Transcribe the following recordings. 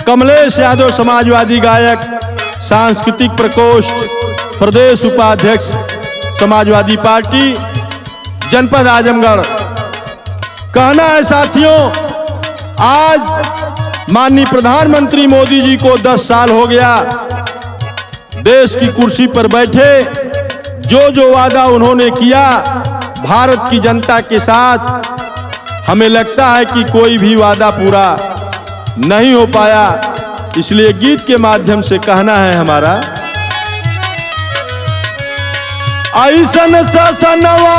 कमलेश यादव समाजवादी गायक, सांस्कृतिक प्रकोष्ठ प्रदेश उपाध्यक्ष समाजवादी पार्टी जनपद आजमगढ़। कहना है साथियों, आज माननीय प्रधानमंत्री मोदी जी को 10 साल हो गया देश की कुर्सी पर बैठे। जो वादा उन्होंने किया भारत की जनता के साथ, हमें लगता है कि कोई भी वादा पूरा नहीं हो पाया। इसलिए गीत के माध्यम से कहना है हमारा, ऐसन ससनवा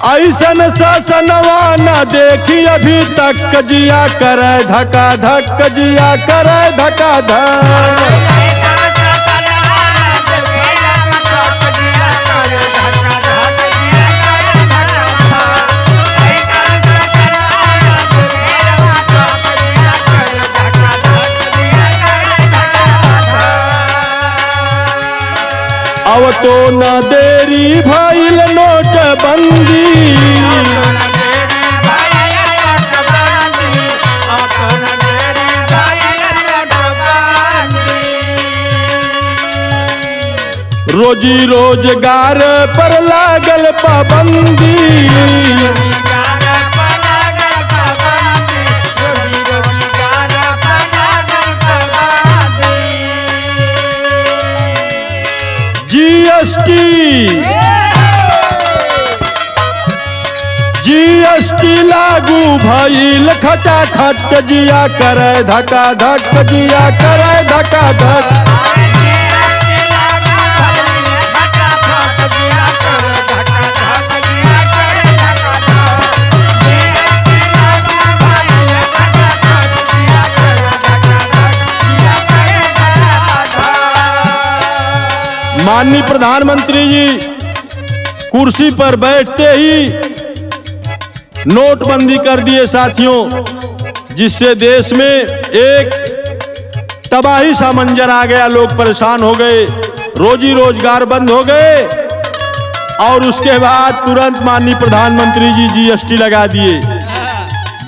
ऐसन ससनवा न देखी अभी तक, जिया करे धका धक, जिया करे धका धक। अब तो न देरी भइल नोटबंदी, रोजी रोजगार पर लागल पाबंदी। जीएसटी लागू भइल खटाखट, जिया करे धका धक, जिया करे धका धक। माननीय प्रधानमंत्री जी कुर्सी पर बैठते ही नोटबंदी कर दिए साथियों, जिससे देश में एक तबाही सा मंजर आ गया। लोग परेशान हो गए, रोजी रोजगार बंद हो गए। और उसके बाद तुरंत माननीय प्रधानमंत्री जी जीएसटी लगा दिए।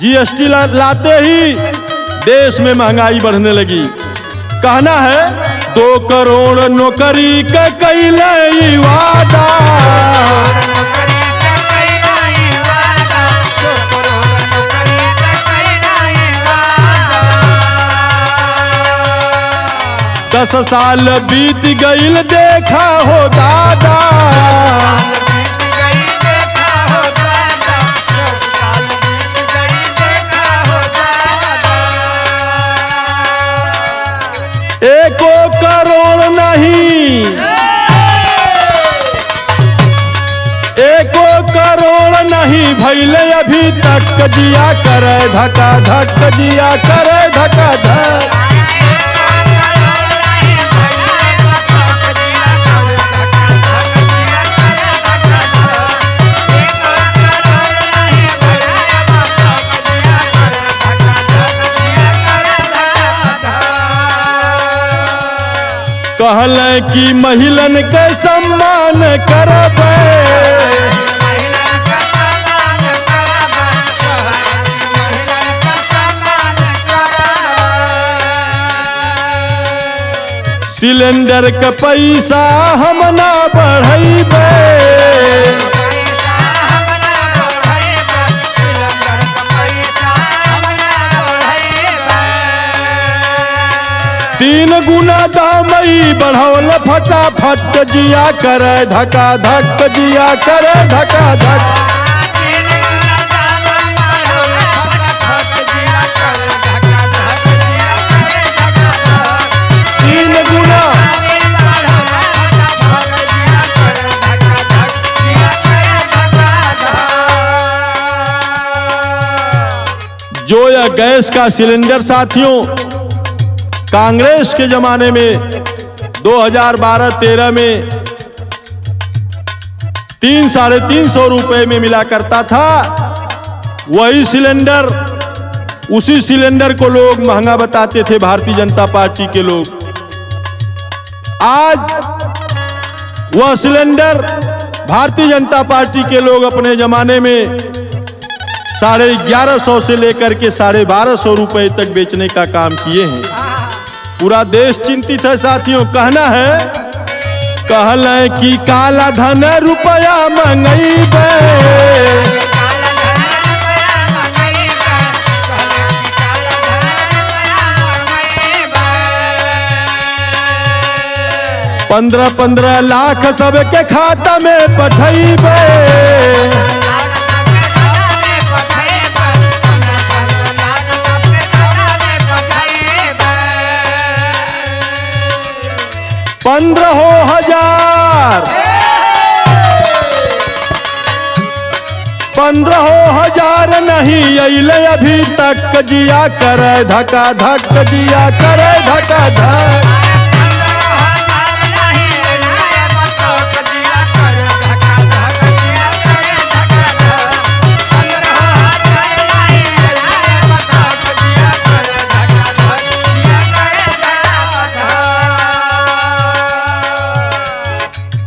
जीएसटी लाते ही देश में महंगाई बढ़ने लगी। कहना है, 2 करोड़ नौकरी का कैले वादा, दस साल बीत गईल देखा हो दादा। एको करोड़ नहीं, एको करोड़ नहीं भइले अभी तक, जिया करे धका धक, जिया करे धका धक। कहल कि महिलन के सम्मान करबे, सिलेंडर का पैसा हम ना बढ़ाइबे। 3 गुना दामई बढ़ौल फटाफट, जिया करे धका धक, जिया करे धका धक। जो यह गैस का सिलेंडर साथियों कांग्रेस के जमाने में 2012-13 में 300-350 रुपए में मिला करता था, वही सिलेंडर, उसी सिलेंडर को लोग महंगा बताते थे भारतीय जनता पार्टी के लोग। आज वह सिलेंडर भारतीय जनता पार्टी के लोग अपने जमाने में 1150 से लेकर के 1250 रुपए तक बेचने का काम किए हैं। पूरा देश चिंतित है साथियों। कहना है, कहल कि काला धन रुपया मंगईबे, पंद्रह 15 लाख सबके खाता में पठैबे, 15,000 नहीं अइले अभी तक, जिया करे धका धक, जिया करे धका धक।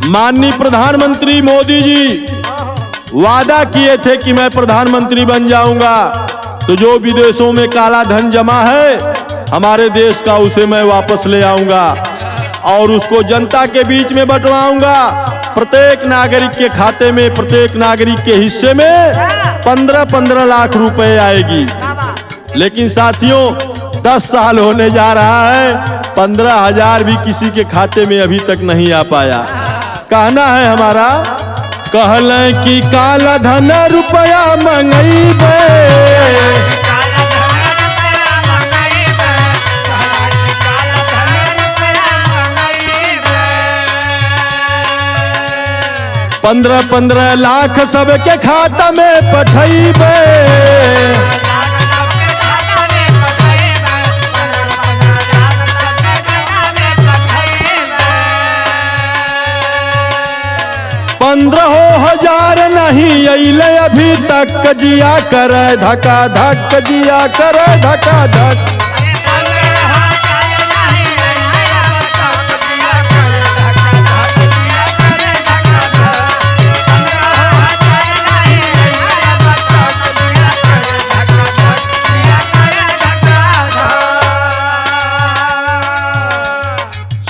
माननीय प्रधानमंत्री मोदी जी वादा किए थे कि मैं प्रधानमंत्री बन जाऊंगा तो जो विदेशों में काला धन जमा है हमारे देश का, उसे मैं वापस ले आऊंगा और उसको जनता के बीच में बंटवाऊंगा। प्रत्येक नागरिक के खाते में, प्रत्येक नागरिक के हिस्से में 15-15 लाख रुपए आएगी। लेकिन साथियों 10 साल होने जा रहा है, 15,000 भी किसी के खाते में अभी तक नहीं आ पाया। कहना है हमारा, कहल कि काला धन रुपया मंगईबे, 15-15 लाख सबके खाता में पठैबे, 15,000 नहीं अइले अभी तक, जिया करे धका धक, जिया करे धका धक।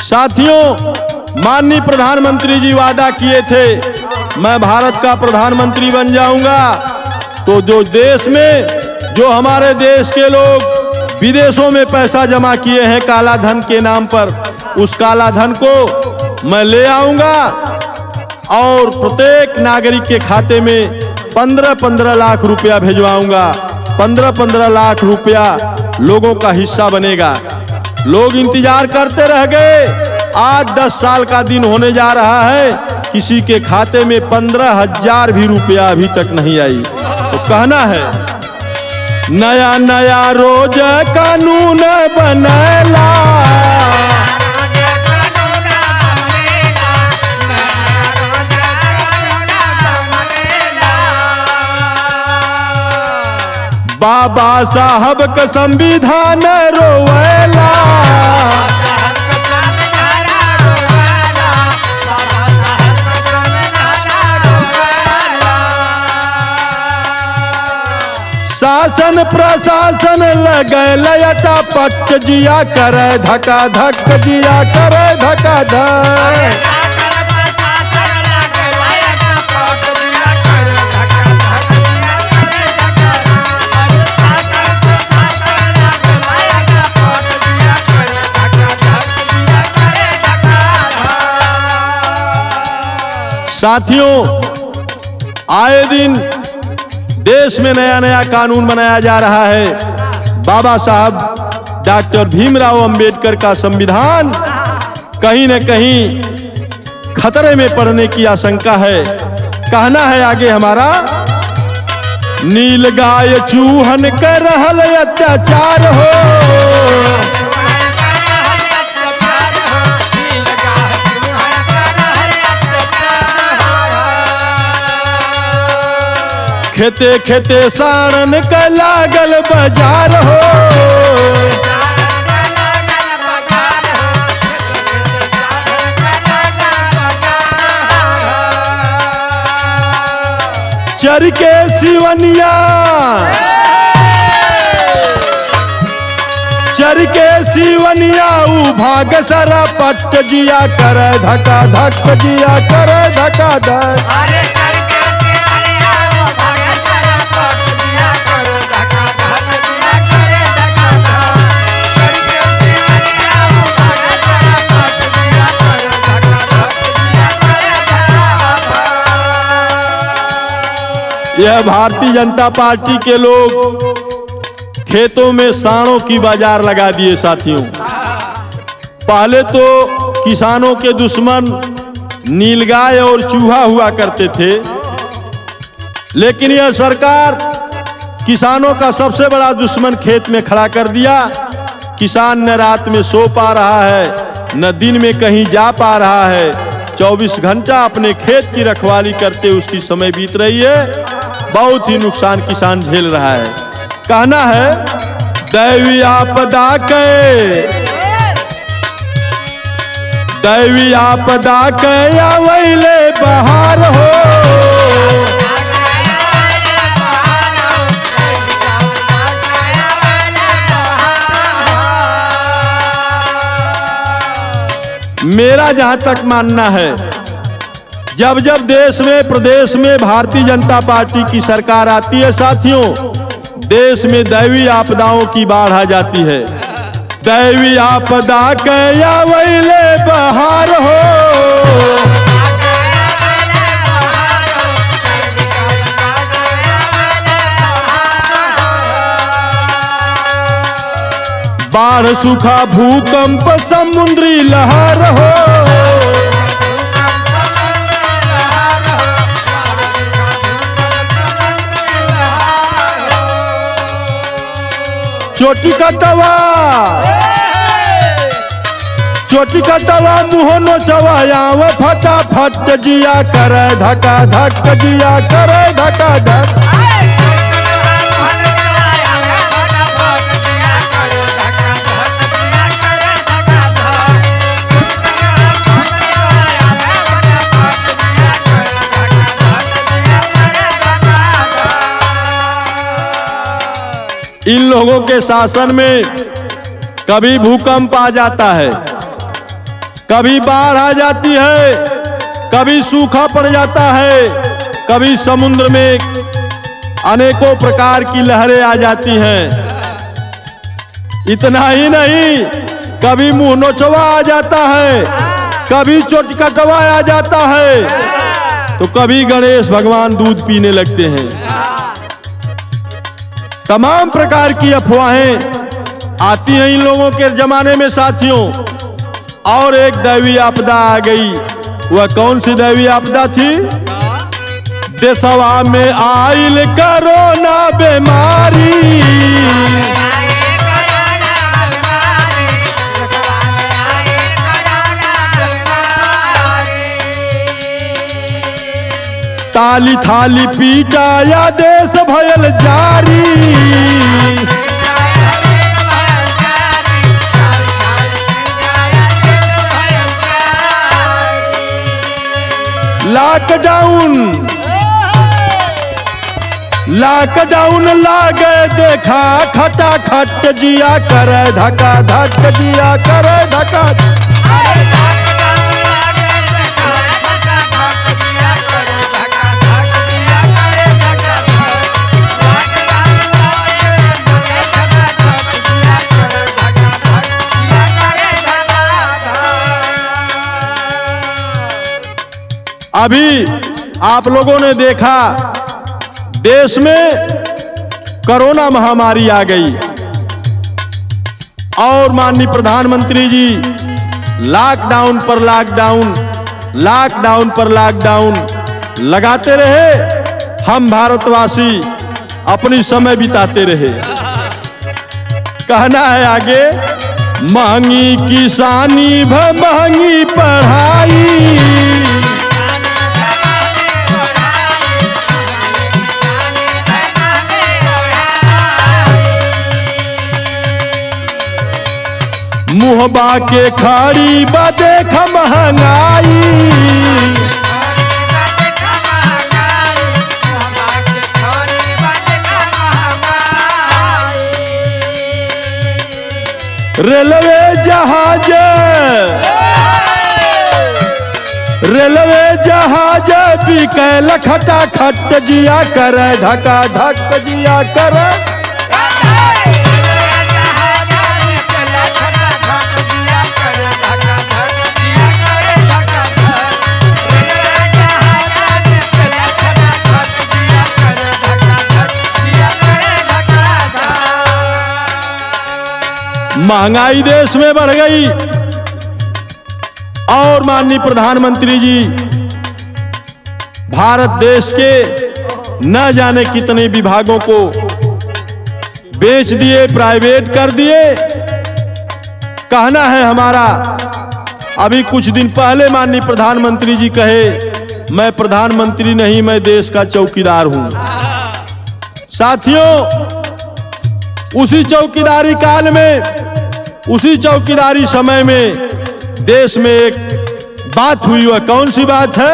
साथियों, माननीय प्रधानमंत्री जी वादा किए थे मैं भारत का प्रधानमंत्री बन जाऊंगा तो जो देश में, जो हमारे देश के लोग विदेशों में पैसा जमा किए हैं काला धन के नाम पर, उस काला धन को मैं ले आऊंगा और प्रत्येक नागरिक के खाते में 15-15 लाख रुपया भिजवाऊंगा। 15-15 लाख रुपया लोगों का हिस्सा बनेगा। लोग इंतजार करते रह गए, आज 10 साल का दिन होने जा रहा है, किसी के खाते में 15,000 भी रुपया अभी तक नहीं आई। तो कहना है, नया नया रोज कानून बनेला, बाबा साहब का संविधान रोवेला, शासन प्रशासन लगल अटापट, जिया करे धका धक, जिया करे धका धक। साथियों, आए दिन देश में नया नया कानून बनाया जा रहा है। बाबा साहब डॉक्टर भीमराव अंबेडकर का संविधान कहीं न कहीं खतरे में पड़ने की आशंका है। कहना है आगे हमारा, नील गाय चूहन कर रहल अत्याचार हो, खेते खेते साड़न का लागल बाजार हो, चर के सिवनिया पनिया ऊ भाग सरा पट जिया करे धका धक जिया करे धका धक। यह भारतीय जनता पार्टी के लोग खेतों में सांडों की बाजार लगा दिए साथियों। पहले तो किसानों के दुश्मन नीलगाय और चूहा हुआ करते थे, लेकिन यह सरकार किसानों का सबसे बड़ा दुश्मन खेत में खड़ा कर दिया। किसान न रात में सो पा रहा है, न दिन में कहीं जा पा रहा है। 24 घंटा अपने खेत की रखवाली करते उसकी समय बीत रही है। बहुत ही नुकसान किसान झेल रहा है। कहना है दैवी आपदा के आवैले बहार हो। मेरा जहां तक मानना है, जब जब देश में प्रदेश में भारतीय जनता पार्टी की सरकार आती है साथियों, देश में दैवी आपदाओं की बाढ़ आ जाती है। दैवी आपदा के आवैले बहार हो। बाढ़ सूखा भूकंप समुद्री लहर हो। चोटी कटवा मुँह नोचवायाव फटाफट जिया करे धका धक जिया करे धका धक। इन लोगों के शासन में कभी भूकंप आ जाता है, कभी बाढ़ आ जाती है, कभी सूखा पड़ जाता है, कभी समुद्र में अनेकों प्रकार की लहरें आ जाती हैं। इतना ही नहीं, कभी मुंह नोचवा आ जाता है, कभी चोटकटवा आ जाता है, तो कभी गणेश भगवान दूध पीने लगते हैं। तमाम प्रकार की अफवाहें आती हैं इन लोगों के जमाने में साथियों। और एक दैवी आपदा आ गई। वह कौन सी दैवी आपदा थी? देशवा में आइल कोरोना बीमारी। ताली थाली पीटाया देश भयल जारी। लॉकडाउन लागे देखा खटाखट जिया करे धका धक जिया करे धका। अभी आप लोगों ने देखा देश में कोरोना महामारी आ गई और माननीय प्रधानमंत्री जी लॉकडाउन पर लॉकडाउन, लॉकडाउन पर लॉकडाउन लगाते रहे। हम भारतवासी अपनी समय बिताते रहे। कहना है आगे, महंगी किसानी व महंगी पढ़ाई। मुहबा के खाड़ी बा देख महंगाई। रेलवे जहाज बिकैल खटाखट जिया करे धका धक जिया करे। महंगाई देश में बढ़ गई और माननीय प्रधानमंत्री जी भारत देश के न जाने कितने विभागों को बेच दिए, प्राइवेट कर दिए। कहना है हमारा, अभी कुछ दिन पहले माननीय प्रधानमंत्री जी कहे मैं प्रधानमंत्री नहीं, मैं देश का चौकीदार हूं। साथियों, उसी चौकीदारी काल में, उसी चौकीदारी समय में देश में एक बात हुई। वह कौन सी बात है?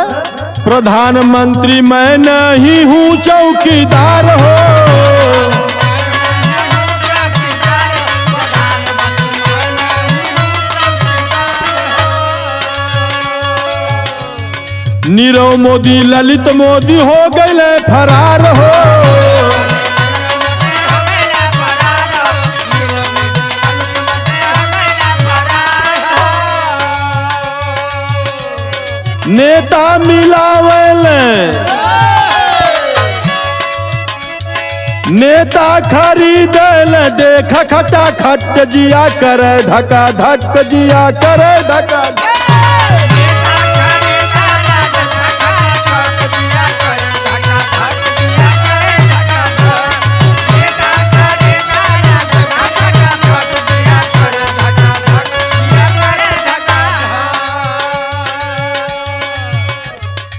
प्रधानमंत्री मैं नहीं हूं चौकीदार हो, नीरव मोदी ललित मोदी हो गए फरार हो। नेता मिलावल, नेता खरीदल, देख खटाखट जिया करे धका धक जिया करे धका।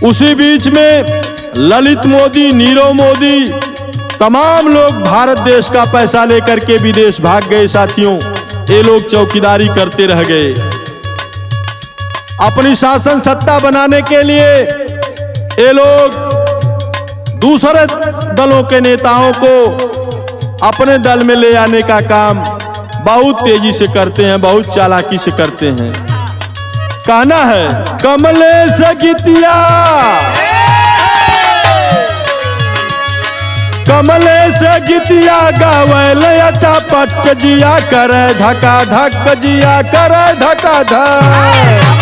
उसी बीच में ललित मोदी, नीरव मोदी, तमाम लोग भारत देश का पैसा लेकर के विदेश भाग गए। साथियों, ये लोग चौकीदारी करते रह गए। अपनी शासन सत्ता बनाने के लिए ये लोग दूसरे दलों के नेताओं को अपने दल में ले आने का काम बहुत तेजी से करते हैं, बहुत चालाकी से करते हैं। कहना है कमलेश गीतिया, कमलेश गीतिया गावल अटा पट जिया करे धका धक जिया करे धका धक।